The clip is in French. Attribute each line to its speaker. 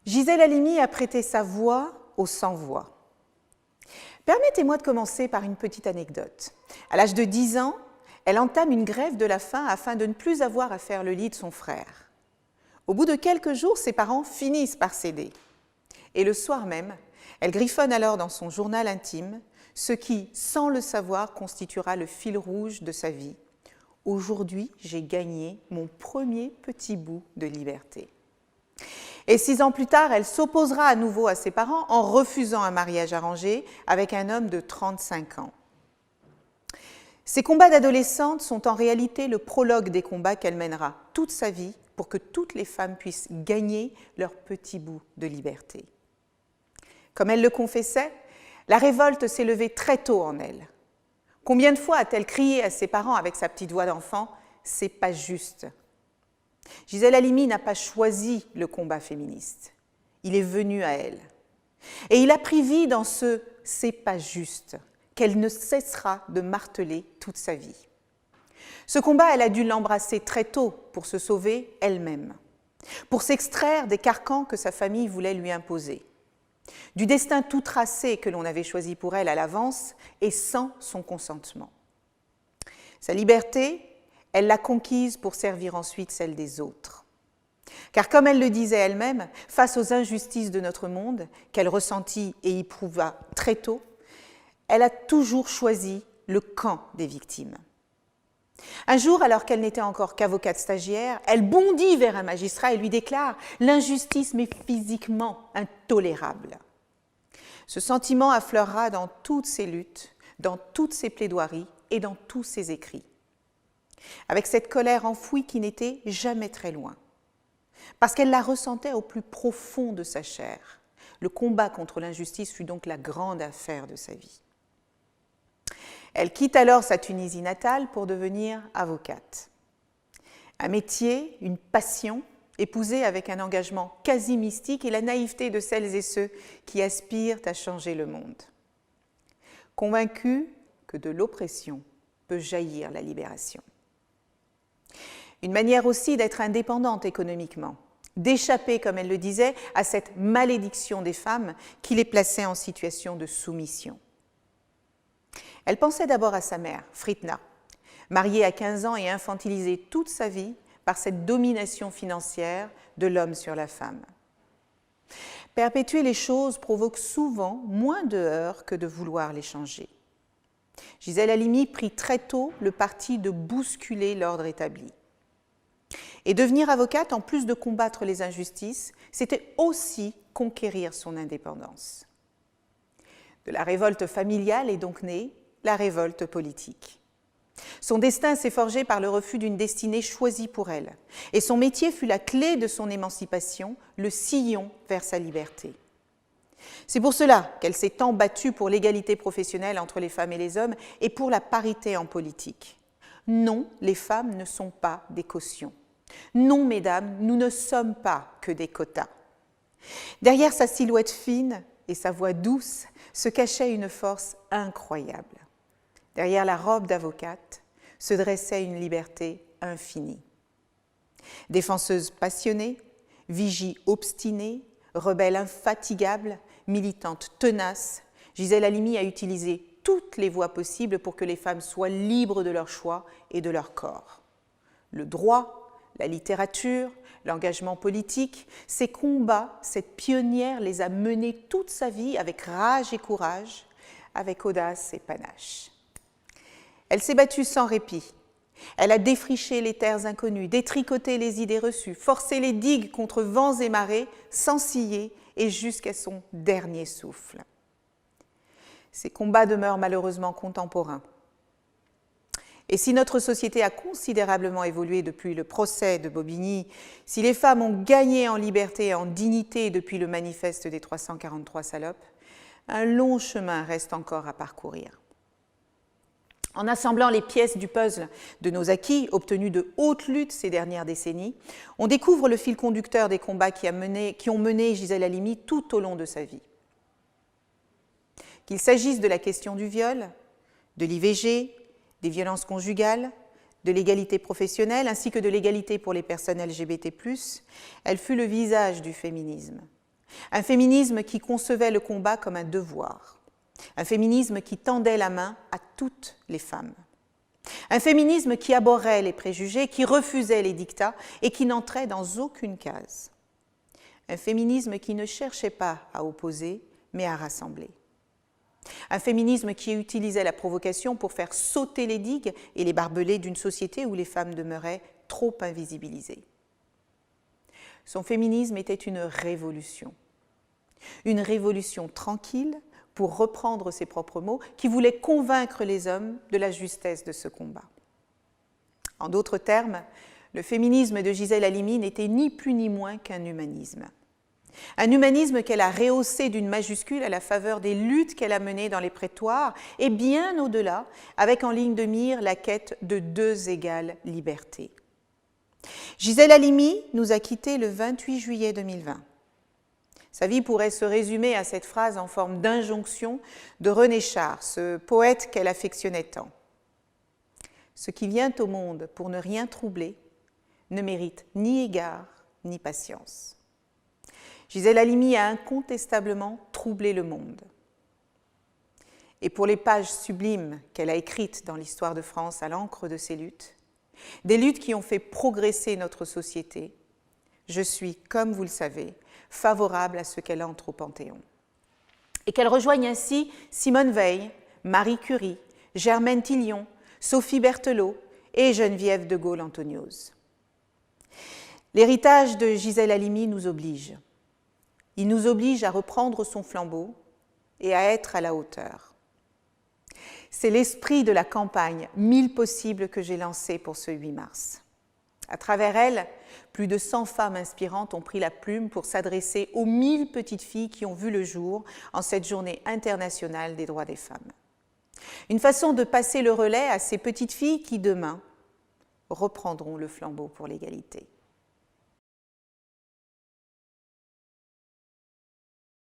Speaker 1: Gisèle Halimi a prêté sa voix aux sans-voix. Permettez-moi de commencer par une petite anecdote. À l'âge de 10 ans, elle entame une grève de la faim afin de ne plus avoir à faire le lit de son frère. Au bout de quelques jours, ses parents finissent par céder. Et le soir même, elle griffonne alors dans son journal intime ce qui, sans le savoir, constituera le fil rouge de sa vie. Aujourd'hui, j'ai gagné mon premier petit bout de liberté. Et 6 ans plus tard, elle s'opposera à nouveau à ses parents en refusant un mariage arrangé avec un homme de 35 ans. Ces combats d'adolescente sont en réalité le prologue des combats qu'elle mènera toute sa vie pour que toutes les femmes puissent gagner leur petit bout de liberté. Comme elle le confessait, la révolte s'est levée très tôt en elle. Combien de fois a-t-elle crié à ses parents avec sa petite voix d'enfant « c'est pas juste ». Gisèle Halimi n'a pas choisi le combat féministe. Il est venu à elle. Et il a pris vie dans ce « c'est pas juste » qu'elle ne cessera de marteler toute sa vie. Ce combat, elle a dû l'embrasser très tôt pour se sauver elle-même, pour s'extraire des carcans que sa famille voulait lui imposer, du destin tout tracé que l'on avait choisi pour elle à l'avance et sans son consentement. Sa liberté, elle l'a conquise pour servir ensuite celle des autres. Car comme elle le disait elle-même, face aux injustices de notre monde, qu'elle ressentit et éprouva très tôt, elle a toujours choisi le camp des victimes. Un jour, alors qu'elle n'était encore qu'avocate stagiaire, elle bondit vers un magistrat et lui déclare « L'injustice m'est physiquement intolérable ». Ce sentiment affleurera dans toutes ses luttes, dans toutes ses plaidoiries et dans tous ses écrits. Avec cette colère enfouie qui n'était jamais très loin. Parce qu'elle la ressentait au plus profond de sa chair. Le combat contre l'injustice fut donc la grande affaire de sa vie. Elle quitte alors sa Tunisie natale pour devenir avocate. Un métier, une passion, épousée avec un engagement quasi mystique et la naïveté de celles et ceux qui aspirent à changer le monde. Convaincue que de l'oppression peut jaillir la libération. Une manière aussi d'être indépendante économiquement, d'échapper, comme elle le disait, à cette malédiction des femmes qui les plaçait en situation de soumission. Elle pensait d'abord à sa mère, Fritna, mariée à 15 ans et infantilisée toute sa vie par cette domination financière de l'homme sur la femme. Perpétuer les choses provoque souvent moins de heurts que de vouloir les changer. Gisèle Halimi prit très tôt le parti de bousculer l'ordre établi. Et devenir avocate, en plus de combattre les injustices, c'était aussi conquérir son indépendance. De la révolte familiale est donc née la révolte politique. Son destin s'est forgé par le refus d'une destinée choisie pour elle, et son métier fut la clé de son émancipation, le sillon vers sa liberté. C'est pour cela qu'elle s'est tant battue pour l'égalité professionnelle entre les femmes et les hommes et pour la parité en politique. Non, les femmes ne sont pas des cautions. Non, mesdames, nous ne sommes pas que des quotas. Derrière sa silhouette fine et sa voix douce se cachait une force incroyable. Derrière la robe d'avocate se dressait une liberté infinie. Défenseuse passionnée, vigie obstinée, rebelle infatigable, militante tenace, Gisèle Halimi a utilisé toutes les voies possibles pour que les femmes soient libres de leur choix et de leur corps. Le droit, la littérature, l'engagement politique, ces combats, cette pionnière les a menés toute sa vie avec rage et courage, avec audace et panache. Elle s'est battue sans répit. Elle a défriché les terres inconnues, détricoté les idées reçues, forcé les digues contre vents et marées, sans ciller et jusqu'à son dernier souffle. Ces combats demeurent malheureusement contemporains. Et si notre société a considérablement évolué depuis le procès de Bobigny, si les femmes ont gagné en liberté et en dignité depuis le manifeste des 343 salopes, un long chemin reste encore à parcourir. En assemblant les pièces du puzzle de nos acquis, obtenus de haute lutte ces dernières décennies, on découvre le fil conducteur des combats qui ont mené Gisèle Halimi tout au long de sa vie. Qu'il s'agisse de la question du viol, de l'IVG, des violences conjugales, de l'égalité professionnelle ainsi que de l'égalité pour les personnes LGBT+, elle fut le visage du féminisme. Un féminisme qui concevait le combat comme un devoir. Un féminisme qui tendait la main à toutes les femmes. Un féminisme qui abhorrait les préjugés, qui refusait les dictats et qui n'entrait dans aucune case. Un féminisme qui ne cherchait pas à opposer, mais à rassembler. Un féminisme qui utilisait la provocation pour faire sauter les digues et les barbelés d'une société où les femmes demeuraient trop invisibilisées. Son féminisme était une révolution tranquille, pour reprendre ses propres mots, qui voulait convaincre les hommes de la justesse de ce combat. En d'autres termes, le féminisme de Gisèle Halimi n'était ni plus ni moins qu'un humanisme. Un humanisme qu'elle a rehaussé d'une majuscule à la faveur des luttes qu'elle a menées dans les prétoires et bien au-delà, avec en ligne de mire la quête de 2 égales libertés. Gisèle Halimi nous a quittés le 28 juillet 2020. Sa vie pourrait se résumer à cette phrase en forme d'injonction de René Char, ce poète qu'elle affectionnait tant. « Ce qui vient au monde pour ne rien troubler ne mérite ni égard ni patience. » Gisèle Halimi a incontestablement troublé le monde. Et pour les pages sublimes qu'elle a écrites dans l'histoire de France à l'encre de ses luttes, des luttes qui ont fait progresser notre société, je suis, comme vous le savez, favorable à ce qu'elle entre au Panthéon. Et qu'elle rejoigne ainsi Simone Veil, Marie Curie, Germaine Tillion, Sophie Berthelot et Geneviève de Gaulle-Anthonioz. L'héritage de Gisèle Halimi nous oblige. Il nous oblige à reprendre son flambeau et à être à la hauteur. C'est l'esprit de la campagne 1000 possibles que j'ai lancée pour ce 8 mars. À travers elle, plus de 100 femmes inspirantes ont pris la plume pour s'adresser aux 1000 petites filles qui ont vu le jour en cette journée internationale des droits des femmes. Une façon de passer le relais à ces petites filles qui, demain, reprendront le flambeau pour l'égalité.